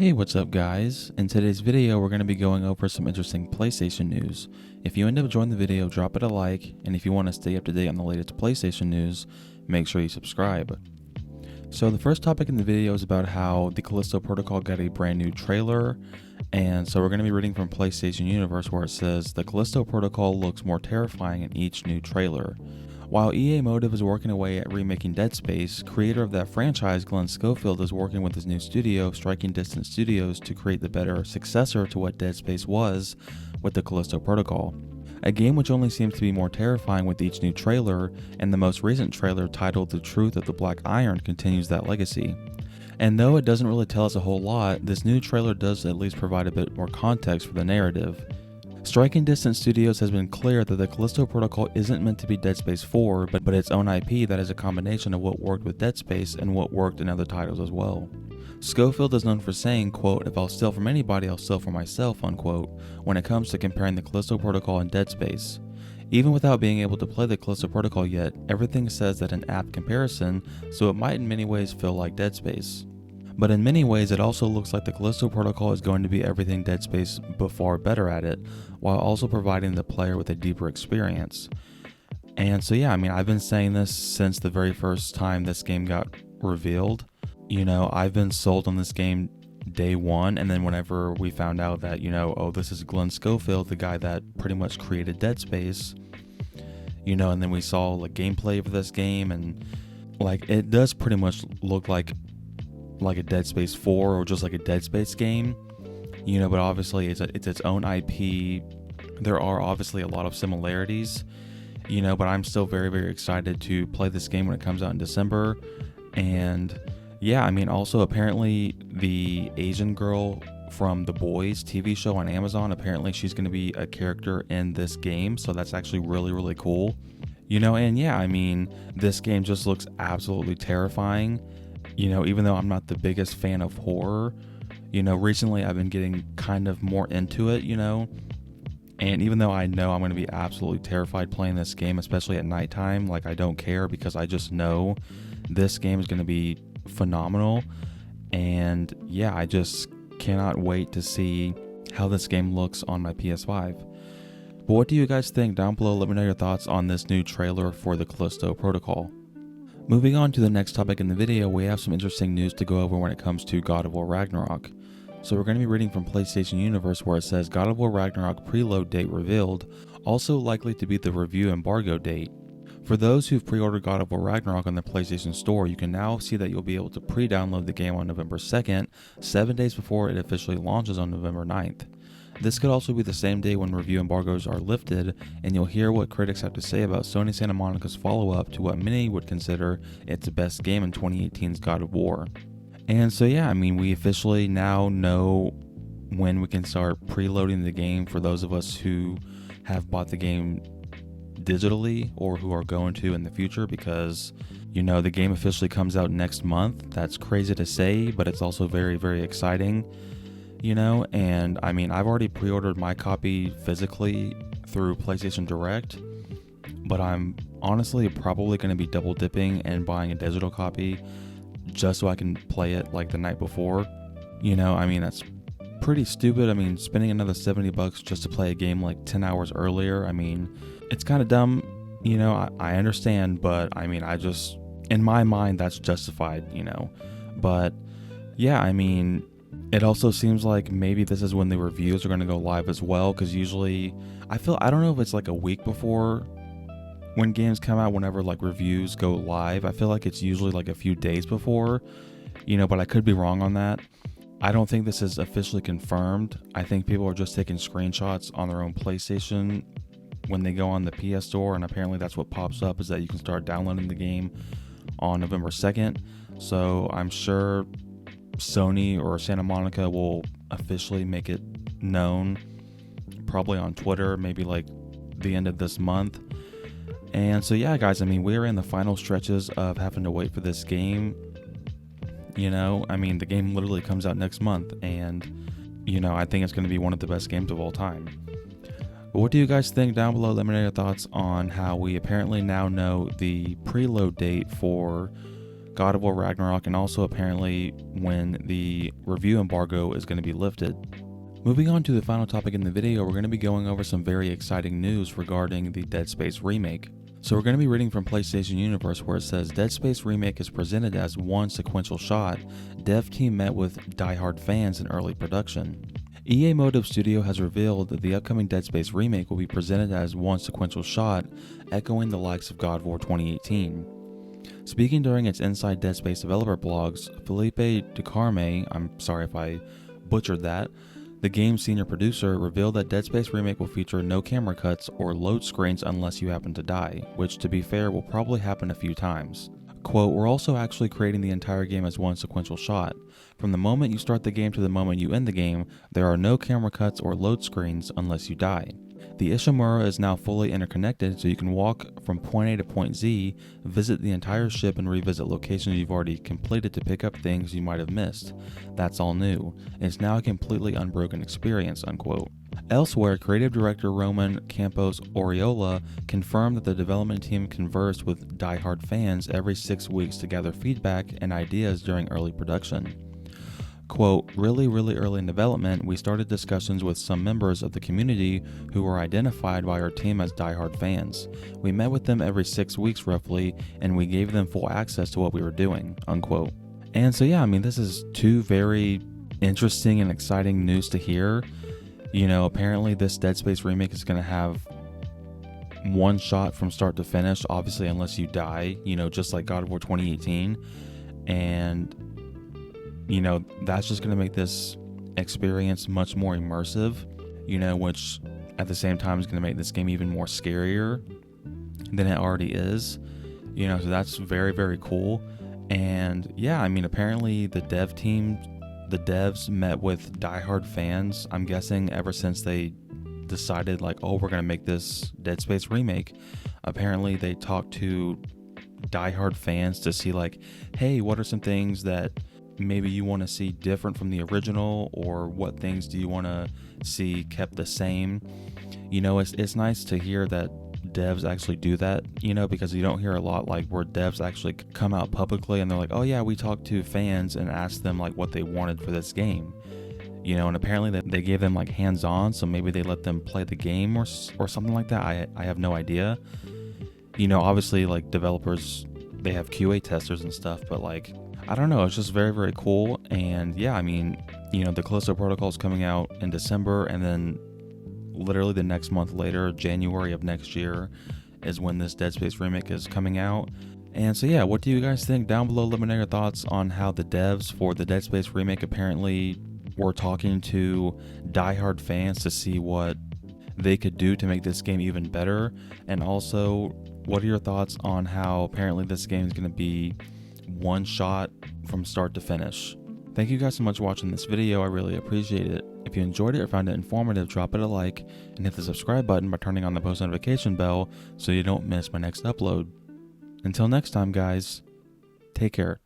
Hey, what's up guys? In today's video, we're going to be going over some interesting PlayStation news. If you end up enjoying the video, drop it a like, and if you want to stay up to date on the latest PlayStation news, make sure you subscribe. So the first topic in the video is about how the Callisto Protocol got a brand new trailer, and so we're going to be reading from PlayStation Universe where it says, "The Callisto Protocol looks more terrifying in each new trailer." While EA Motive is working away at remaking Dead Space, creator of that franchise Glenn Schofield is working with his new studio, Striking Distance Studios, to create the better successor to what Dead Space was with the Callisto Protocol. A game which only seems to be more terrifying with each new trailer, and the most recent trailer titled The Truth of the Black Iron continues that legacy. And though it doesn't really tell us a whole lot, this new trailer does at least provide a bit more context for the narrative. Striking Distance Studios has been clear that the Callisto Protocol isn't meant to be Dead Space 4, but its own IP that is a combination of what worked with Dead Space and what worked in other titles as well. Schofield is known for saying, quote, "If I'll steal from anybody, I'll steal from myself," unquote, when it comes to comparing the Callisto Protocol and Dead Space. Even without being able to play the Callisto Protocol yet, everything says that an apt comparison, so it might in many ways feel like Dead Space. But in many ways, it also looks like the Callisto Protocol is going to be everything Dead Space but far better at it, while also providing the player with a deeper experience. And so yeah, I've been saying this since the very first time this game got revealed. I've been sold on this game day one, and then whenever we found out that, this is Glenn Schofield, the guy that pretty much created Dead Space, and then we saw like gameplay for this game, and like it does pretty much look like a Dead Space 4 or just like a Dead Space game, but obviously it's its own IP. There are obviously a lot of similarities, but I'm still very, very excited to play this game when it comes out in December. And yeah, also apparently the Asian girl from The Boys TV show on Amazon, apparently she's going to be a character in this game, so that's actually really, really cool. And yeah, this game just looks absolutely terrifying. Even though I'm not the biggest fan of horror, recently I've been getting kind of more into it, and even though I know I'm going to be absolutely terrified playing this game, especially at nighttime, like I don't care because I just know this game is going to be phenomenal. And yeah, I just cannot wait to see how this game looks on my PS5. But what do you guys think? Down below, let me know your thoughts on this new trailer for the Callisto Protocol. Moving on to the next topic in the video, we have some interesting news to go over when it comes to God of War Ragnarok. So we're going to be reading from PlayStation Universe where it says God of War Ragnarok preload date revealed, also likely to be the review embargo date. For those who've pre-ordered God of War Ragnarok on the PlayStation Store, you can now see that you'll be able to pre-download the game on November 2nd, 7 days before it officially launches on November 9th. This could also be the same day when review embargoes are lifted, and you'll hear what critics have to say about Sony Santa Monica's follow-up to what many would consider its best game in 2018's God of War. And so yeah, we officially now know when we can start preloading the game for those of us who have bought the game digitally or who are going to in the future, because the game officially comes out next month. That's crazy to say, but it's also very, very exciting. And I've already pre-ordered my copy physically through PlayStation Direct, but I'm honestly probably going to be double dipping and buying a digital copy just so I can play it like the night before. That's pretty stupid. Spending another $70 just to play a game like 10 hours earlier, it's kind of dumb, I understand, but I just, in my mind, that's justified, but yeah, it also seems like maybe this is when the reviews are going to go live as well, because usually I don't know if it's like a week before when games come out, whenever like reviews go live. I feel like it's usually like a few days before, but I could be wrong on that. I don't think this is officially confirmed. I think people are just taking screenshots on their own PlayStation when they go on the PS Store, and apparently that's what pops up, is that you can start downloading the game on November 2nd. So I'm sure Sony or Santa Monica will officially make it known, probably on Twitter, maybe like the end of this month. And so yeah, guys, we're in the final stretches of having to wait for this game. The game literally comes out next month, and I think it's going to be one of the best games of all time. But what do you guys think? Down below, let me know your thoughts on how we apparently now know the preload date for God of War Ragnarok, and also apparently when the review embargo is going to be lifted. Moving on to the final topic in the video, we're going to be going over some very exciting news regarding the Dead Space Remake. So we're going to be reading from PlayStation Universe, where it says Dead Space Remake is presented as one sequential shot. Dev team met with diehard fans in early production. EA Motive Studio has revealed that the upcoming Dead Space Remake will be presented as one sequential shot, echoing the likes of God of War 2018. Speaking during its Inside Dead Space developer blogs, Felipe Ducarme, I'm sorry if I butchered that, the game's senior producer, revealed that Dead Space Remake will feature no camera cuts or load screens unless you happen to die, which to be fair will probably happen a few times. Quote, "We're also actually creating the entire game as one sequential shot. From the moment you start the game to the moment you end the game, there are no camera cuts or load screens unless you die. The Ishimura is now fully interconnected, so you can walk from point A to point Z, visit the entire ship, and revisit locations you've already completed to pick up things you might have missed. That's all new. It's now a completely unbroken experience," unquote. Elsewhere, creative director Roman Campos Oriola confirmed that the development team conversed with diehard fans every 6 weeks to gather feedback and ideas during early production. Quote, really early in development, we started discussions with some members of the community who were identified by our team as diehard fans. We met with them every 6 weeks roughly, and we gave them full access to what we were doing," unquote. And so yeah, I mean, this is two very interesting and exciting news to hear. You know, apparently this Dead Space Remake is going to have one shot from start to finish, obviously unless you die, you know, just like God of War 2018. And you know, that's just going to make this experience much more immersive, you know, which at the same time is going to make this game even more scarier than it already is, you know, so that's very cool. And yeah, I mean, apparently the devs met with diehard fans, I'm guessing ever since they decided like, oh, we're going to make this Dead Space Remake. Apparently they talked to diehard fans to see like, hey, what are some things that maybe you want to see different from the original, or what things do you want to see kept the same? You know, it's nice to hear that devs actually do that, you know, because you don't hear a lot like where devs actually come out publicly and they're like, oh yeah, we talked to fans and asked them like what they wanted for this game, you know, and apparently they gave them like hands-on, so maybe they let them play the game or something like that. I have no idea. You know, obviously like developers, they have QA testers and stuff, but like, I don't know, it's just very cool. And yeah, I mean, you know, the Callisto Protocol is coming out in December, and then literally the next month later, January of next year, is when this Dead Space Remake is coming out. And so yeah, what do you guys think? Down below, let me know your thoughts on how the devs for the Dead Space Remake apparently were talking to diehard fans to see what they could do to make this game even better. And also, what are your thoughts on how apparently this game is going to be one shot from start to finish? Thank you guys so much for watching this video. I really appreciate it. If you enjoyed it or found it informative, drop it a like and hit the subscribe button by turning on the post notification bell so you don't miss my next upload. Until next time, guys, take care.